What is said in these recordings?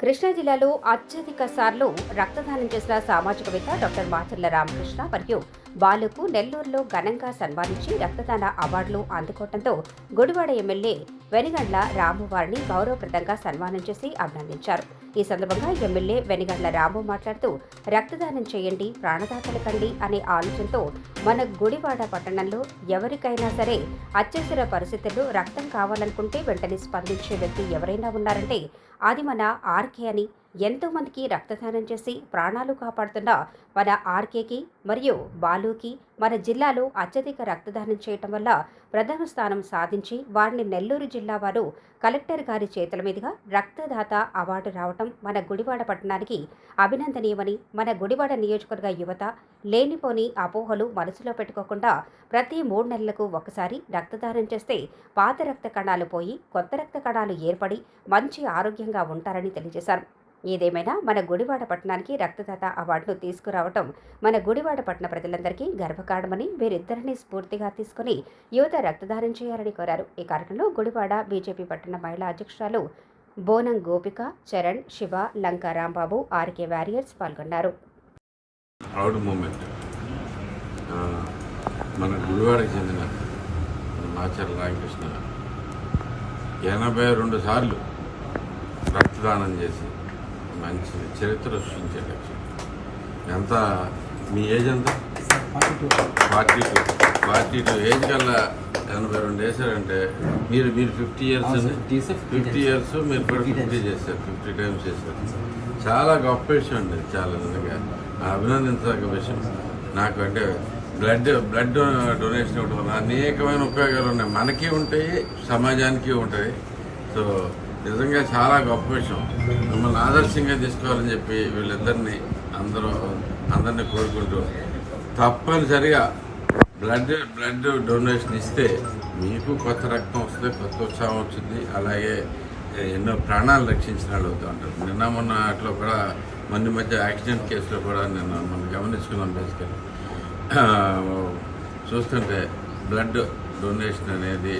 కృష్ణా జిల్లాలో అత్యధిక సార్లు రక్తదానం చేసిన సామాజికవేత్త డాక్టర్ మాచర్ల రామకృష్ణ మరియు బాలుకు నెల్లూరులో ఘనంగా సన్మానించి రక్తదాన అవార్డులు అందుకోవడంతో గుడివాడ ఎమ్మెల్యే వెనిగండ్ల రాము వారిని గౌరవప్రదంగా సన్మానం చేసి అభినందించారు. ఈ సందర్భంగా ఎమ్మెల్యే వెనిగండ్ల రాము మాట్లాడుతూ రక్తదానం చేయండి, ప్రాణదాతలు కండి అనే ఆలోచనతో మన గుడివాడ పట్టణంలో ఎవరికైనా సరే అత్యవసర పరిస్థితుల్లో రక్తం కావాలనుకుంటే వెంటనే స్పందించే వ్యక్తి ఎవరైనా ఉన్నారంటే అది మన ఆర్కే అని, ఎంతో మందికి రక్తదానం చేసి ప్రాణాలు కాపాడుతున్న మన ఆర్కేకి మరియు బాలుకి మన జిల్లాలో అత్యధిక రక్తదానం చేయటం వల్ల ప్రథమ స్థానం సాధించి వారిని నెల్లూరు జిల్లా వారు కలెక్టర్ గారి చేతుల మీదుగా రక్తదాత అవార్డు రావటం మన గుడివాడ పట్టణానికి అభినందనీయమని, మన గుడివాడ నియోజకవర్గ యువత లేనిపోని అపోహలు మనసులో పెట్టుకోకుండా ప్రతి 3 నెలలకు ఒకసారి రక్తదానం చేస్తే పాత రక్త కణాలు పోయి కొత్త రక్త కణాలు ఏర్పడి మంచి ఆరోగ్యంగా ఉంటారని తెలియజేశారు. ఏదేమైనా మన గుడివాడ పట్టణానికి రక్తదాత అవార్డును తీసుకురావటం మన గుడివాడ పట్టణ ప్రజలందరికీ గర్వకారణమని, వీరిద్దరిని స్ఫూర్తిగా తీసుకుని యువత రక్తదానం చేయాలని కోరారు. ఈ కార్యక్రమంలో గుడివాడ బీజేపీ పట్టణ మహిళా అధ్యక్షురాలు బోనం గోపిక, చరణ్, శివ, లంక రాంబాబు, ఆర్కే వారియర్స్ పాల్గొన్నారు. మన గుడివాడకి చెందిన మాచర్ల రామకృష్ణ 82 సార్లు రక్తదానం చేసి మంచి చరిత్ర సృష్టించాడు. ఎంత మీ ఏజ్ ఎంత? 42 ఏజ్ కల్లా 82 వేసారంటే మీరు 50 ఇయర్స్ మీరు కూడా 50 చేశారు, 50 టైమ్స్ చేశారు. చాలా గొప్ప విషయం అండి, చాలా నిజంగా అభినందించదగ్గ విషయం. నాకు అంటే బ్లడ్ డొనేషన్ ఇవ్వడం వల్ల అనేకమైన ఉపయోగాలు ఉన్నాయి, మనకి ఉంటాయి, సమాజానికి ఉంటాయి. సో నిజంగా చాలా గొప్ప విషయం. మిమ్మల్ని ఆదర్శంగా తీసుకోవాలని చెప్పి వీళ్ళిద్దరిని అందరినీ కోరుకుంటూ తప్పనిసరిగా బ్లడ్ డొనేషన్ ఇస్తే మీకు కొత్త రక్తం వస్తుంది, కొత్త ఉత్సాహం వచ్చింది. అలాగే ఎన్నో ప్రాణాలు రక్షించిన వాళ్ళు అవుతూ ఉంటారు. నిన్న మొన్న అట్లా కూడా మన మధ్య యాక్సిడెంట్ కేసులో కూడా మనం గమనించుకున్నాం. బేసికలీ చూస్తుంటే బ్లడ్ డొనేషన్ అనేది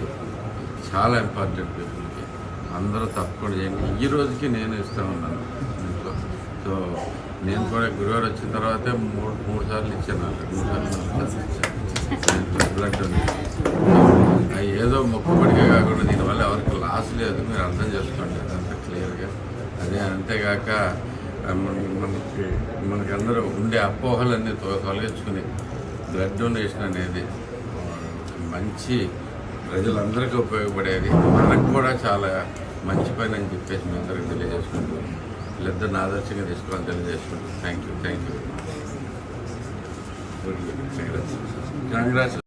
చాలా ఇంపార్టెంట్ పీపుల్కి. అందరూ తప్పకుండా చేయండి. ఈ రోజుకి నేను ఇస్తూ ఉన్నాను ఇంట్లో. సో నేను కూడా గురువారం వచ్చిన తర్వాతే మూడు సార్లు ఇచ్చాను. 3 సార్లు ఇచ్చాను బ్లడ్ డొనేషన్. అవి ఏదో మొక్కుబడిగా కాకుండా దీనివల్ల ఎవరికి లాస్ లేదు, మీరు అర్థం చేసుకోండి అదంతా క్లియర్గా. అదే అంతేగాక మనకందరూ ఉండే అపోహలన్నీ తొలగించుకుని బ్లడ్ డొనేషన్ అనేది మంచి ప్రజలందరికీ ఉపయోగపడేది, మనకు కూడా చాలా మంచి పని అని చెప్పేసి మీ అందరికీ తెలియజేసుకుంటూ వీళ్ళిద్దరిని ఆదర్శంగా తీసుకోవాలని తెలియజేసుకుంటూ థ్యాంక్ యూ. కంగ్రాట్స్.